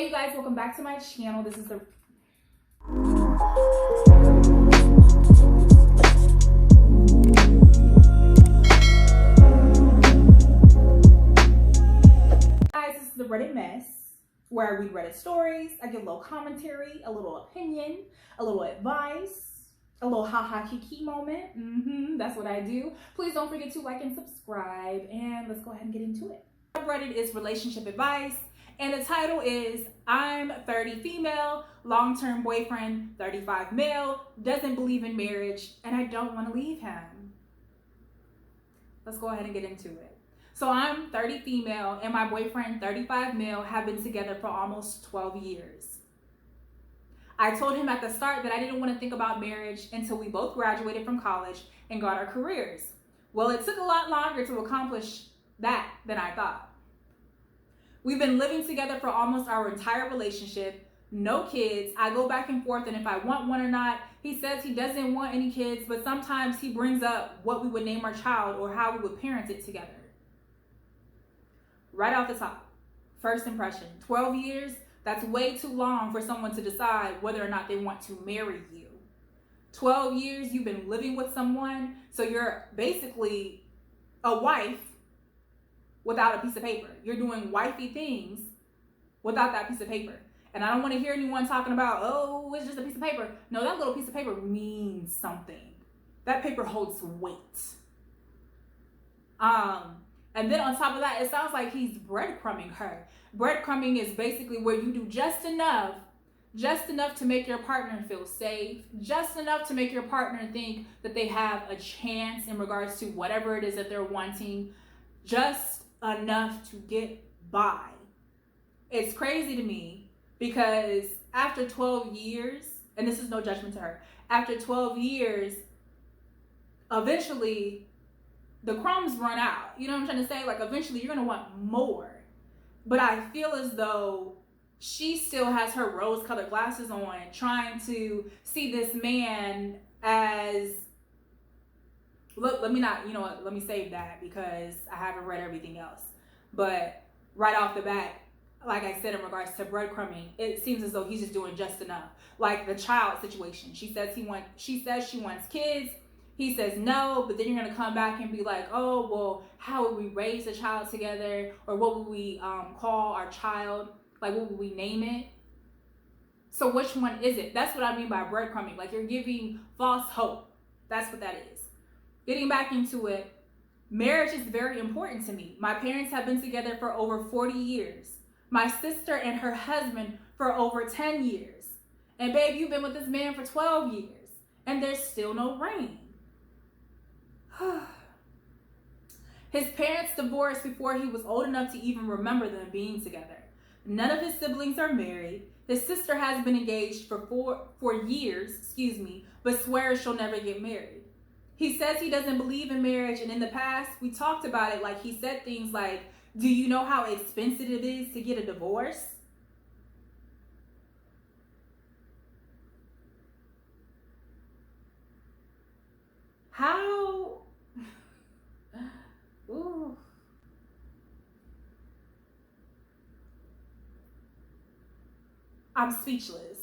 Hey you guys, welcome back to my channel. This is the Reddit mess, where I read Reddit stories, I give a little commentary, a little opinion, a little advice, a little haha kiki moment. That's what I do. Please don't forget to like and subscribe, and let's go ahead and get into it. Reddit is relationship advice, and the title is I'm 30 female, long-term boyfriend, 35 male, doesn't believe in marriage, and I don't want to leave him. Let's go ahead and get into it. So I'm 30 female and my boyfriend, 35 male, have been together for almost 12 years. I told him at the start that I didn't want to think about marriage until we both graduated from college and got our careers. Well, it took a lot longer to accomplish that than I thought. We've been living together for almost our entire relationship, no kids. I go back and forth and if I want one or not. He says he doesn't want any kids, but sometimes he brings up what we would name our child or how we would parent it together. Right off the top, first impression, 12 years, that's way too long for someone to decide whether or not they want to marry you. 12 years you've been living with someone, so you're basically a wife without a piece of paper. You're doing wifey things without that piece of paper. And I don't want to hear anyone talking about, oh, it's just a piece of paper. No, that little piece of paper means something. That paper holds weight. And then on top of that, it sounds like he's breadcrumbing her. Breadcrumbing is basically where you do just enough to make your partner feel safe, just enough to make your partner think that they have a chance in regards to whatever it is that they're wanting, just enough to get by. It's crazy to me because after 12 years, and this is no judgment to her, after 12 years, eventually the crumbs run out. You know what I'm trying to say? Like eventually you're going to want more. But I feel as though she still has her rose-colored glasses on, trying to see this man as, look, let me save that because I haven't read everything else. But right off the bat, like I said, in regards to breadcrumbing, it seems as though he's just doing just enough. Like the child situation. She says she wants kids. He says no, but then you're going to come back and be like, oh, well, how would we raise a child together? Or what would we call our child? Like, what would we name it? So which one is it? That's what I mean by breadcrumbing. Like, you're giving false hope. That's what that is. Getting back into it, marriage is very important to me. My parents have been together for over 40 years. My sister and her husband for over 10 years. And babe, you've been with this man for 12 years. And there's still no ring. His parents divorced before he was old enough to even remember them being together. None of his siblings are married. His sister has been engaged for years, but swears she'll never get married. He says he doesn't believe in marriage, and in the past, we talked about it, like he said things like, do you know how expensive it is to get a divorce? How? Ooh. I'm speechless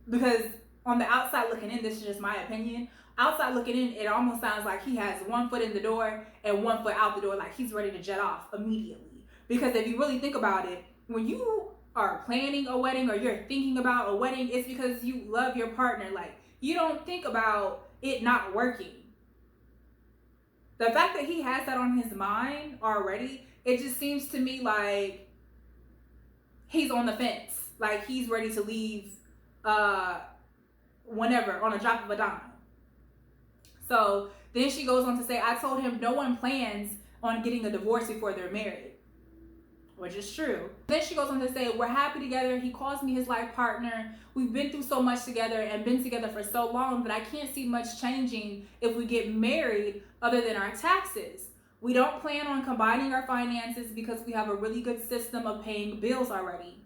because on the outside looking in, this is just my opinion. Outside looking in, it almost sounds like he has one foot in the door and one foot out the door, like he's ready to jet off immediately. Because if you really think about it, when you are planning a wedding or you're thinking about a wedding, it's because you love your partner. Like, you don't think about it not working. The fact that he has that on his mind already, it just seems to me like he's on the fence. Like he's ready to leave whenever, on a drop of a dime. So then she goes on to say, I told him no one plans on getting a divorce before they're married. Which is true. Then she goes on to say, we're happy together. He calls me his life partner. We've been through so much together and been together for so long that I can't see much changing if we get married other than our taxes. We don't plan on combining our finances because we have a really good system of paying bills already.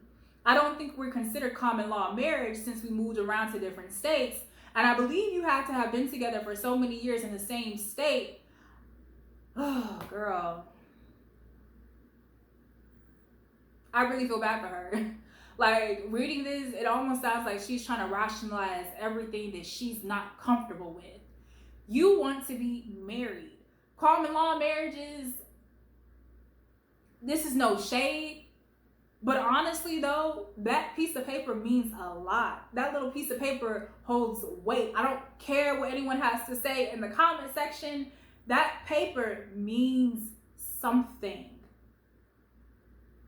I don't think we're considered common law marriage since we moved around to different states. And I believe you have to have been together for so many years in the same state. Oh, girl. I really feel bad for her. Like, reading this, it almost sounds like she's trying to rationalize everything that she's not comfortable with. You want to be married. Common law marriages, this is no shade, but honestly though, that piece of paper means a lot. That little piece of paper holds weight. I don't care what anyone has to say in the comment section. That paper means something.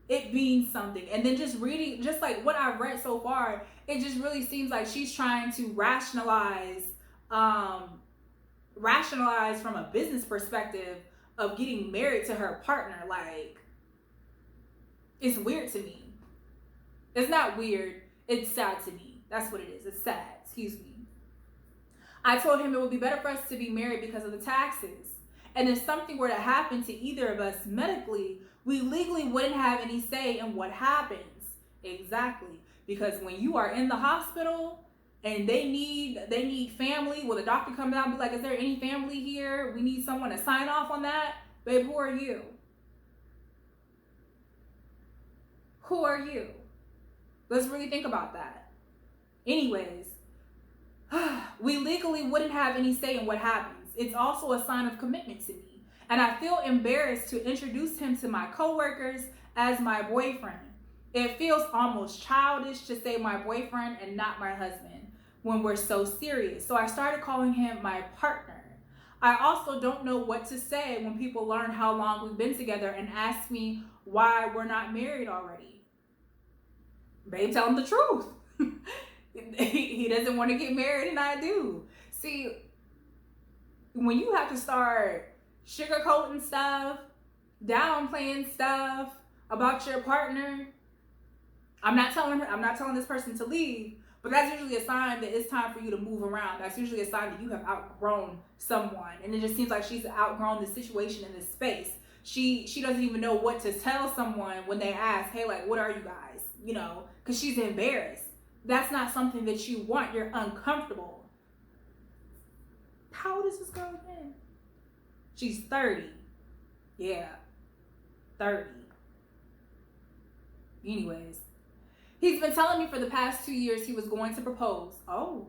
It means something. And then just reading, just like what I've read so far, it just really seems like she's trying to rationalize from a business perspective of getting married to her partner. Like, it's weird to me. It's not weird. It's sad to me. That's what it is. It's sad. Excuse me. I told him it would be better for us to be married because of the taxes. And if something were to happen to either of us medically, we legally wouldn't have any say in what happens. Exactly. Because when you are in the hospital and they need family, well, the doctor comes out and be like, is there any family here? We need someone to sign off on that. Babe, who are you? Who are you? Let's really think about that. Anyways, we legally wouldn't have any say in what happens. It's also a sign of commitment to me. And I feel embarrassed to introduce him to my coworkers as my boyfriend. It feels almost childish to say my boyfriend and not my husband when we're so serious. So I started calling him my partner. I also don't know what to say when people learn how long we've been together and ask me why we're not married already. Babe, tell him the truth. He doesn't want to get married and I do. See, when you have to start sugarcoating stuff, downplaying stuff about your partner, I'm not telling this person to leave, but that's usually a sign that it's time for you to move around. That's usually a sign that you have outgrown someone. And it just seems like she's outgrown the situation in this space. She doesn't even know what to tell someone when they ask, hey, like, what are you guys? You know, because she's embarrassed. That's not something that you want. You're uncomfortable. How old is this girl again? She's 30. Yeah, 30. Anyways, he's been telling me for the past 2 years he was going to propose. Oh,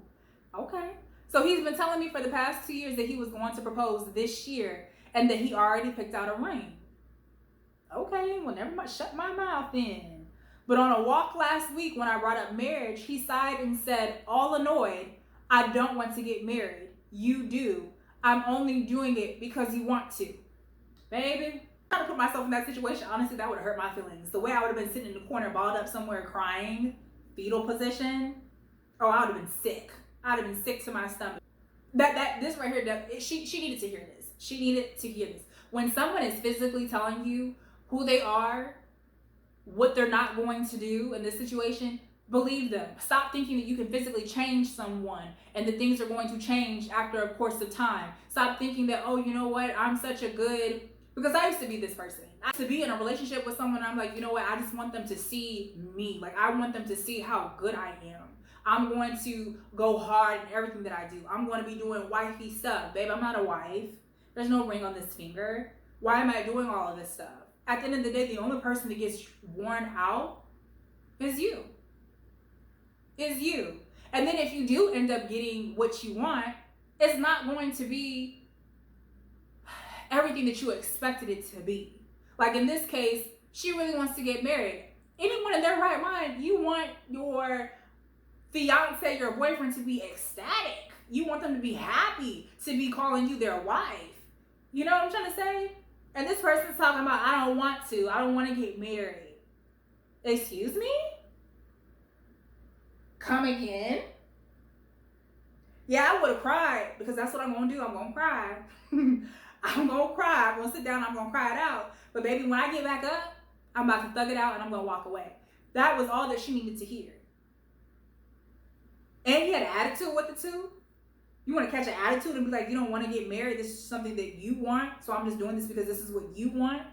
okay. So he's been telling me for the past 2 years that he was going to propose this year and that he already picked out a ring. Okay, well, never mind. Shut my mouth then. But on a walk last week when I brought up marriage, he sighed and said, all annoyed, I don't want to get married. You do. I'm only doing it because you want to. Baby, I'm trying to put myself in that situation. Honestly, that would have hurt my feelings. The way I would have been sitting in the corner, balled up somewhere crying, fetal position. Oh, I would have been sick. I'd have been sick to my stomach. This right here, she needed to hear this. She needed to hear this. When someone is physically telling you who they are, what they're not going to do in this situation, believe them. Stop thinking that you can physically change someone and that things are going to change after a course of time. Stop thinking that, oh, you know what, I'm such a good, because I used to be this person. I used to be in a relationship with someone, I'm like, you know what, I just want them to see me. Like, I want them to see how good I am. I'm going to go hard in everything that I do. I'm going to be doing wifey stuff. Babe, I'm not a wife. There's no ring on this finger. Why am I doing all of this stuff? At the end of the day, the only person that gets worn out is you. Is you. And then if you do end up getting what you want, it's not going to be everything that you expected it to be. Like in this case, she really wants to get married. Anyone in their right mind, you want your fiance, your boyfriend to be ecstatic. You want them to be happy to be calling you their wife. You know what I'm trying to say? And this person's talking about, I don't want to get married. Excuse me? Come again? Yeah, I would have cried because that's what I'm going to do. I'm going to cry. I'm going to cry. I'm going to sit down. I'm going to cry it out. But baby, when I get back up, I'm about to thug it out and I'm going to walk away. That was all that she needed to hear. And he had an attitude with it too. You want to catch an attitude and be like, you don't want to get married. This is something that you want. So I'm just doing this because this is what you want.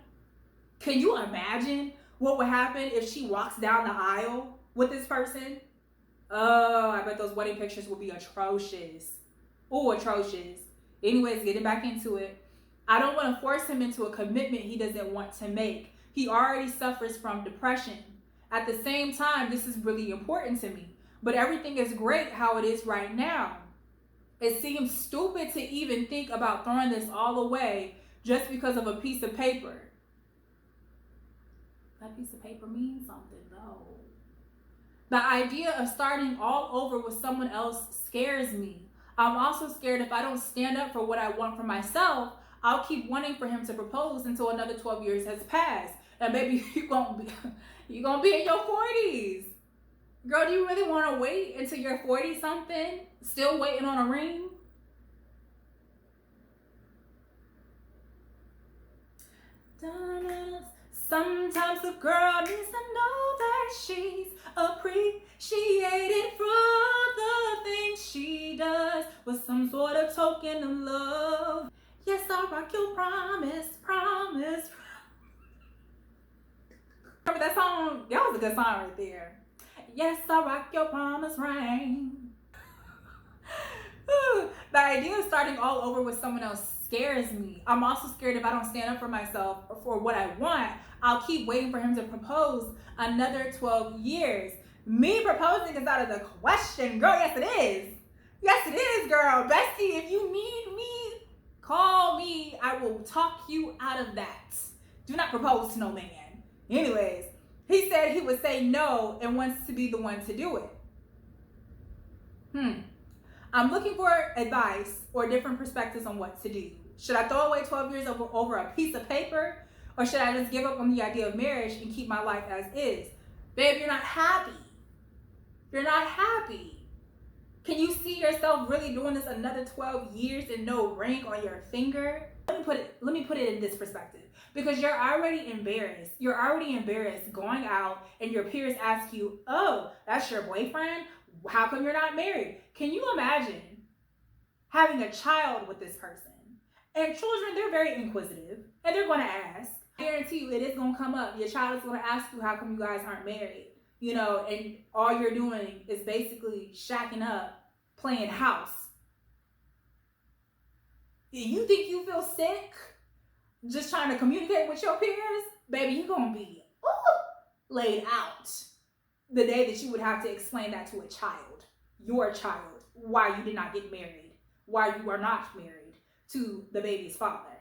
Can you imagine what would happen if she walks down the aisle with this person? Oh, I bet those wedding pictures will be atrocious. Oh, atrocious. Anyways, getting back into it. I don't want to force him into a commitment he doesn't want to make. He already suffers from depression. At the same time, this is really important to me. But everything is great how it is right now. It seems stupid to even think about throwing this all away just because of a piece of paper. That piece of paper means something, though. The idea of starting all over with someone else scares me. I'm also scared if I don't stand up for what I want for myself, I'll keep wanting for him to propose until another 12 years has passed. And maybe you're gonna be in your 40s. Girl, do you really want to wait until you're 40 something? Still waiting on a ring? Sometimes the girl needs to know that she's appreciated for the things she does with some sort of token of love. Yes, I'll rock your promise. Remember that song? That was a good song right there. Yes, I'll rock your promise ring. The idea of starting all over with someone else scares me. I'm also scared if I don't stand up for myself or for what I want, I'll keep waiting for him to propose another 12 years. Me proposing is out of the question, girl. Yes, it is. Yes, it is, girl. Bestie, if you need me, call me. I will talk you out of that. Do not propose to no man. Anyways, he said he would say no and wants to be the one to do it. I'm looking for advice or different perspectives on what to do. Should I throw away 12 years over a piece of paper? Or should I just give up on the idea of marriage and keep my life as is? Babe, you're not happy. You're not happy. Can you see yourself really doing this another 12 years and no ring on your finger? Let me put it in this perspective. Because you're already embarrassed. You're already embarrassed going out and your peers ask you, oh, that's your boyfriend? How come you're not married? Can you imagine having a child with this person? And children, they're very inquisitive and they're going to ask. I guarantee you it is going to come up. Your child is going to ask you, how come you guys aren't married? You know, and all you're doing is basically shacking up, playing house. You think you feel sick just trying to communicate with your peers? Baby, you're going to be laid out the day that you would have to explain that to a child, your child, why you did not get married, why you are not married to the baby's father.